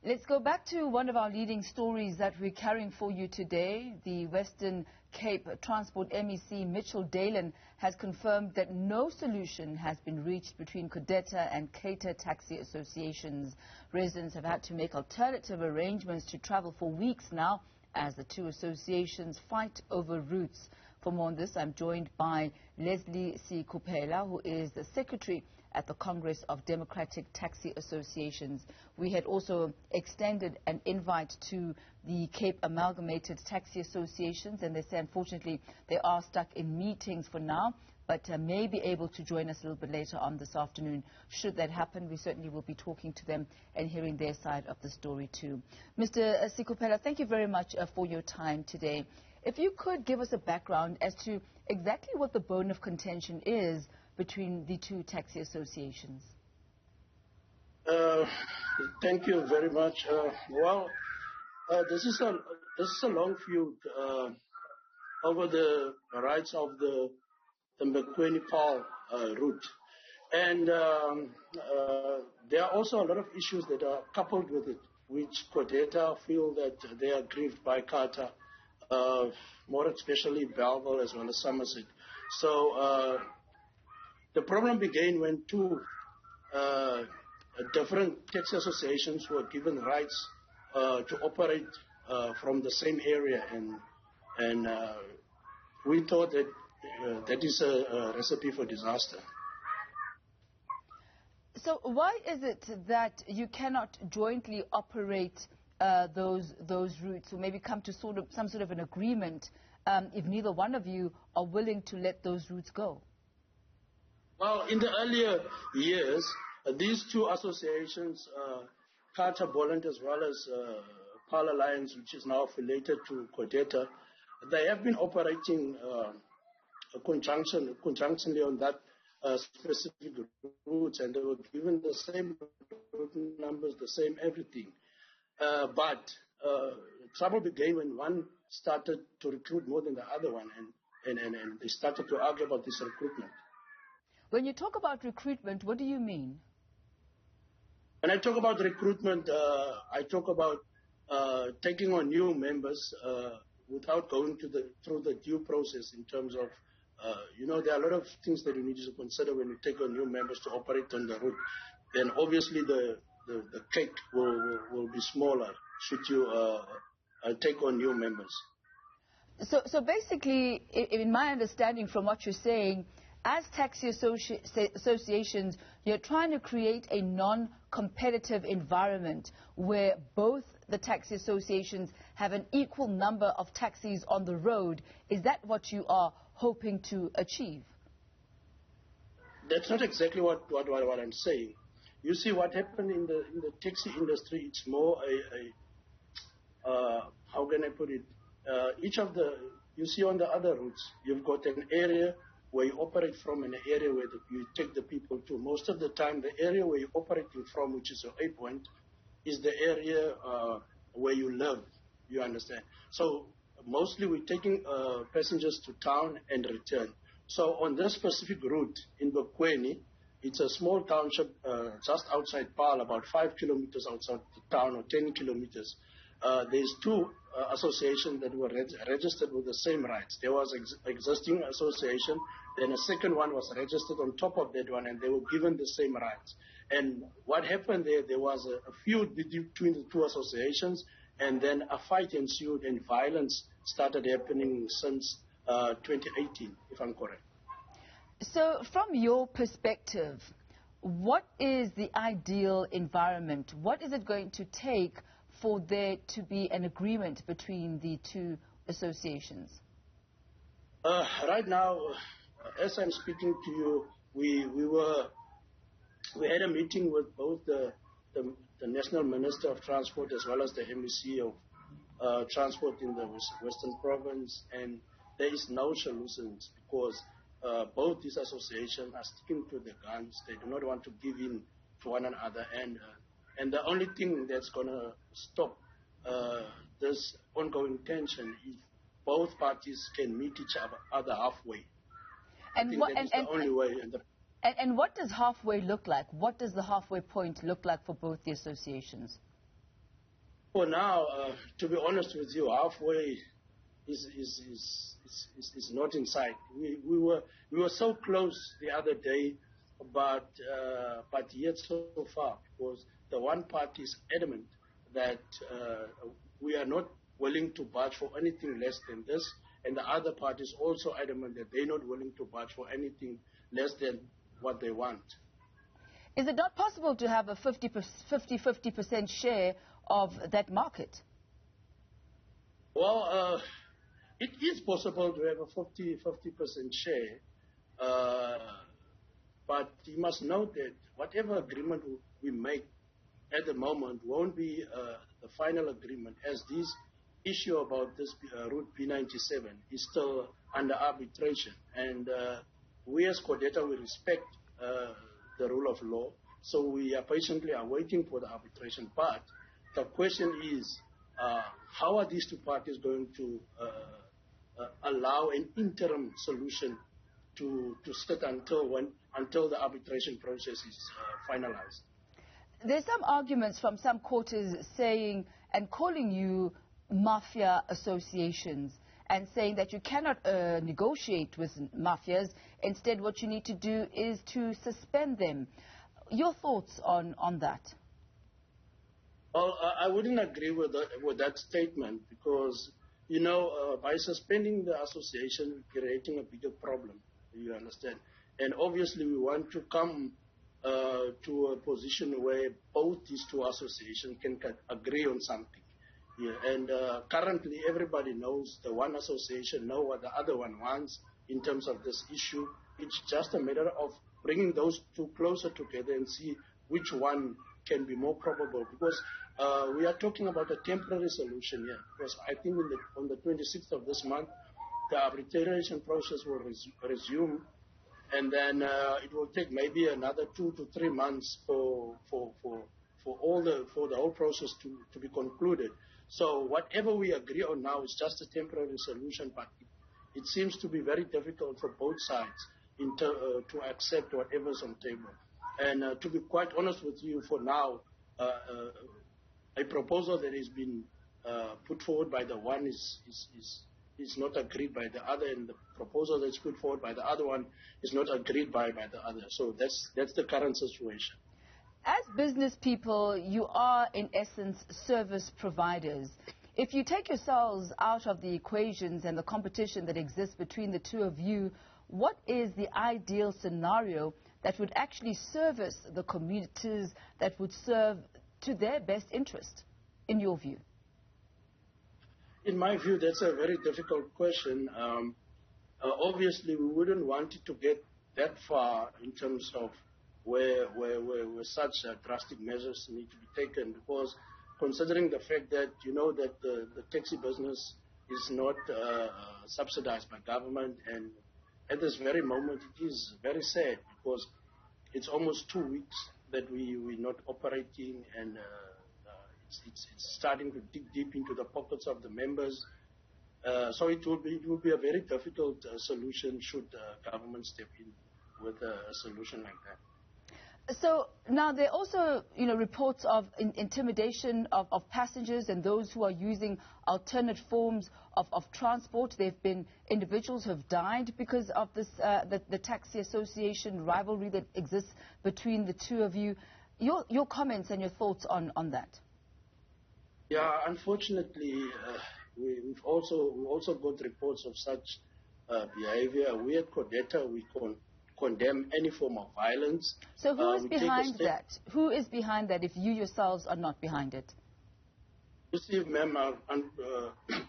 Let's go back to one of our leading stories that we're carrying for you today. The Western Cape Transport MEC, Mitchell Daylin, has confirmed that no solution has been reached between CODETA and CATA taxi associations. Residents have had to make alternative arrangements to travel for weeks now as the two associations fight over routes. For more on this, I'm joined by Leslie Sikupela, who is the Secretary at the Congress of Democratic Taxi Associations. We had also extended an invite to the Cape Amalgamated Taxi Associations, and they say unfortunately they are stuck in meetings for now, but may be able to join us a little bit later on this afternoon. Should that happen, we certainly will be talking to them and hearing their side of the story too. Mr. Sikupela, thank you very much for your time today. If you could give us a background as to exactly what the bone of contention is between the two taxi associations. Thank you very much. This is a long feud over the rights of the Mbekweni-Paarl route. And there are also a lot of issues that are coupled with it, which CODETA feel that they are grieved by CATA, more especially Bellville as well as Somerset. So the problem began when two different taxi associations were given rights to operate from the same area, and we thought that that is a recipe for disaster. So why is it that you cannot jointly operate those routes, or maybe come to some sort of an agreement if neither one of you are willing to let those routes go? Well, in the earlier years, these two associations, CATA Boland as well as PAL Alliance, which is now affiliated to CODETA, they have been operating conjunctionally on that specific routes, and they were given the same numbers, the same everything. But trouble began when one started to recruit more than the other one, and they started to argue about this recruitment. When you talk about recruitment, what do you mean? When I talk about recruitment, I talk about taking on new members without going through the due process in terms of, there are a lot of things that you need to consider when you take on new members to operate on the route. Then obviously the cake will be smaller should you take on new members. So basically, in my understanding from what you're saying, as taxi associations, you're trying to create a non-competitive environment where both the taxi associations have an equal number of taxis on the road. Is that what you are hoping to achieve? That's not exactly what I'm saying. You see, what happened in the taxi industry, it's more how can I put it? You see on the other routes, you've got an area where you operate from and an area where you take the people to. Most of the time, the area where you're operating from, which is your A point, is the area where you live, you understand. So mostly we're taking passengers to town and return. So on this specific route in Mbekweni, it's a small township just outside Paarl, about 5 kilometers outside the town, or 10 kilometers. There's two associations that were registered with the same rights. There was existing association, then a second one was registered on top of that one, and they were given the same rights. And what happened there was a feud between the two associations, and then a fight ensued, and violence started happening since 2018, if I'm correct. So from your perspective, what is the ideal environment? What is it going to take for there to be an agreement between the two associations? Right now, as I'm speaking to you, we had a meeting with both the National Minister of Transport as well as the MEC of Transport in the Western Province, and there is no solutions because both these associations are sticking to the guns. They do not want to give in to one another, and the only thing that's going to stop this ongoing tension is both parties can meet each other halfway. And that's the only way. And what does halfway look like? What does the halfway point look like for both the associations? For now, to be honest with you, halfway is not in sight. We were so close the other day, but yet so far, because the one party is adamant that we are not willing to budge for anything less than this, and the other party is also adamant that they're not willing to budge for anything less than what they want. Is it not possible to have a 50% share of that market? Well, it is possible to have a 50% share, but you must note that whatever agreement we make at the moment won't be the final agreement, as this issue about this Route B97 is still under arbitration. And we as CODETA, we respect the rule of law, so we are patiently awaiting for the arbitration. But the question is, how are these two parties going to allow an interim solution to sit until the arbitration process is finalized? There's some arguments from some quarters saying and calling you mafia associations and saying that you cannot negotiate with mafias. Instead, what you need to do is to suspend them. Your thoughts on that? Well, I wouldn't agree with that statement, because, you know, by suspending the association, we're creating a bigger problem, you understand? And obviously we want to come to a position where both these two associations can agree on something. Yeah, and currently everybody knows, the one association knows what the other one wants in terms of this issue. It's just a matter of bringing those two closer together and see which one can be more probable, because we are talking about a temporary solution here. Because I think on the 26th of this month, the arbitration process will resume, and then it will take maybe another 2 to 3 months for the whole process to be concluded. So whatever we agree on now is just a temporary solution, but it seems to be very difficult for both sides to accept whatever's on table. And to be quite honest with you, for now, a proposal that has been put forward by the one is not agreed by the other, and the proposal that's put forward by the other one is not agreed by the other. So that's the current situation. As business people, you are in essence service providers. If you take yourselves out of the equations and the competition that exists between the two of you, what is the ideal scenario that would actually service the communities, that would serve to their best interest, in your view? In my view, that's a very difficult question. Obviously, we wouldn't want it to get that far in terms of where such drastic measures need to be taken, because considering the fact that, you know, that the taxi business is not subsidized by government, and at this very moment it is very sad, because it's almost 2 weeks that we're not operating, and it's starting to dig deep into the pockets of the members. So it will be a very difficult solution should government step in with a solution like that. So now there are also, you know, reports of intimidation of passengers and those who are using alternate forms of transport. There have been individuals who have died because of this, the taxi association rivalry that exists between the two of you. Your comments and your thoughts on that? Yeah, unfortunately, we've also got reports of such behavior. We at CODETA, we condemn any form of violence. So who is behind that? Who is behind that if you yourselves are not behind it? You see, ma'am,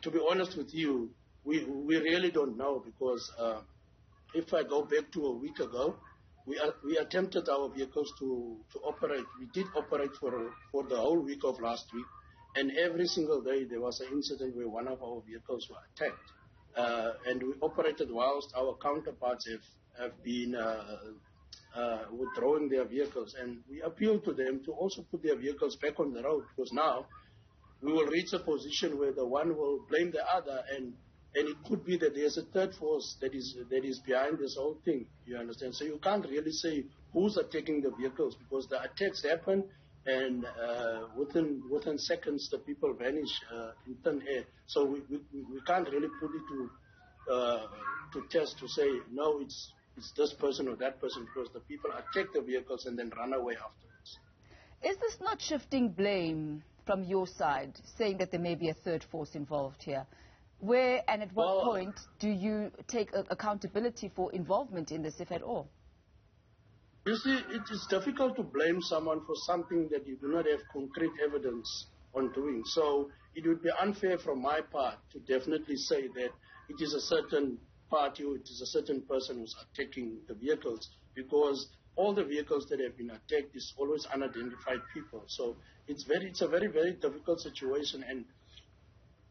to be honest with you, we really don't know, because if I go back to a week ago, we attempted our vehicles to operate. We did operate for the whole week of last week, and every single day there was an incident where one of our vehicles were attacked. And we operated whilst our counterparts have been withdrawing their vehicles, and we appeal to them to also put their vehicles back on the road, because now we will reach a position where the one will blame the other, and it could be that there's a third force that is behind this whole thing, you understand? So you can't really say who's attacking the vehicles, because the attacks happen and within seconds the people vanish in thin air. So we can't really put it to test to say no, it's this person or that person, because the people attack the vehicles and then run away afterwards. Is this not shifting blame from your side, saying that there may be a third force involved here? Where and at what point do you take accountability for involvement in this, if at all? You see, it is difficult to blame someone for something that you do not have concrete evidence on doing. So it would be unfair from my part to definitely say that it is a certain party or it is a certain person who's attacking the vehicles, because all the vehicles that have been attacked is always unidentified people. So it's a very, very difficult situation,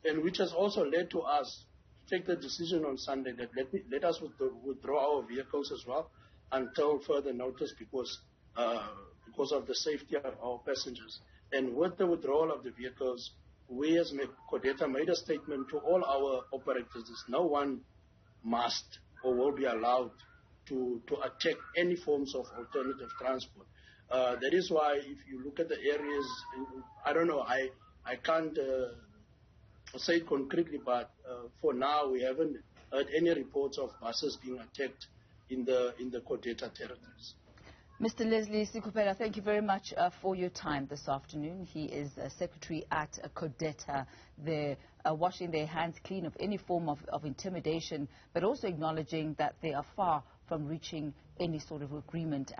and which has also led to us to take the decision on Sunday that let us withdraw our vehicles as well until further notice, because of the safety of our passengers. And with the withdrawal of the vehicles, we as CODETA made a statement to all our operators that no one must or will be allowed to attack any forms of alternative transport. That is why if you look at the areas, I don't know, I can't say it concretely, but for now we haven't heard any reports of buses being attacked in the CODETA territories. Mr. Leslie Sikupela, thank you very much for your time this afternoon. He is Secretary at CODETA. They're washing their hands clean of any form of intimidation, but also acknowledging that they are far from reaching any sort of agreement.